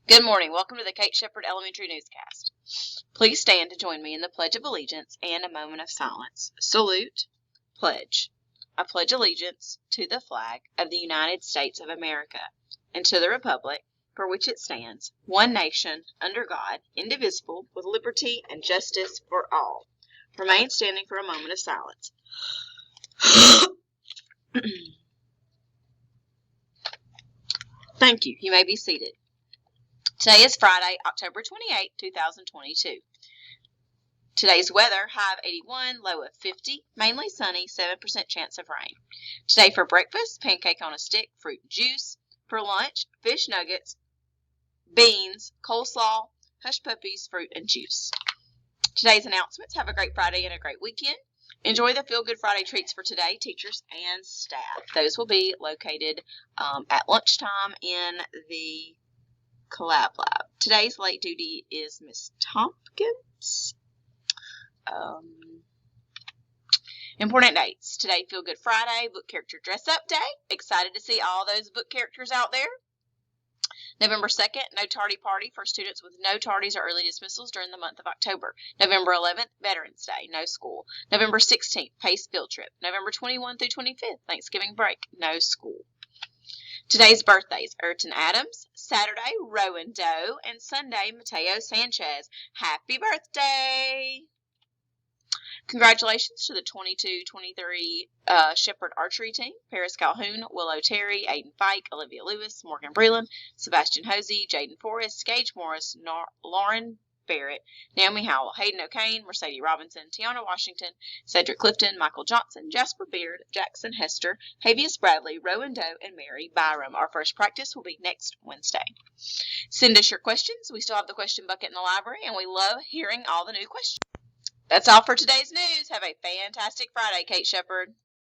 Good morning. Welcome to the Kate Shepherd Elementary Newscast. Please stand to join me in the Pledge of Allegiance and a moment of silence. Salute. Pledge. I pledge allegiance to the flag of the United States of America and to the republic for which it stands, one nation, under God, indivisible, with liberty and justice for all. Remain standing for a moment of silence. Thank you. You may be seated. Today is Friday, October 28, 2022. Today's weather, high of 81, low of 50, mainly sunny, 7% chance of rain. Today for breakfast, pancake on a stick, fruit and juice. For lunch, fish nuggets, beans, coleslaw, hush puppies, fruit and juice. Today's announcements, have a great Friday and a great weekend. Enjoy the Feel Good Friday treats for today, teachers and staff. Those will be located at lunchtime in the Collab Lab. Today's late duty is Miss Tompkins. Important dates. Today, Feel Good Friday, Book Character Dress Up Day. Excited to see all those book characters out there. November 2nd, No Tardy Party for students with no tardies or early dismissals during the month of October. November 11th, Veterans Day, no school. November 16th, PACE Field Trip. November 21 through 25th, Thanksgiving break, no school. Today's birthdays, Ayrton Adams, Saturday, Rowan Doe, and Sunday, Mateo Sanchez. Happy birthday! Congratulations to the 22-23 Shepherd Archery Team. Paris Calhoun, Willow Terry, Aiden Fike, Olivia Lewis, Morgan Breland, Sebastian Hosey, Jaden Forrest, Gage Morris, Lauren Barrett, Naomi Howell, Hayden O'Kane, Mercedes Robinson, Tiana Washington, Cedric Clifton, Michael Johnson, Jasper Beard, Jackson Hester, Havius Bradley, Rowan Doe, and Mary Byram. Our first practice will be next Wednesday. Send us your questions. We still have the question bucket in the library, and we love hearing all the new questions. That's all for today's news. Have a fantastic Friday, Kate Shepherd.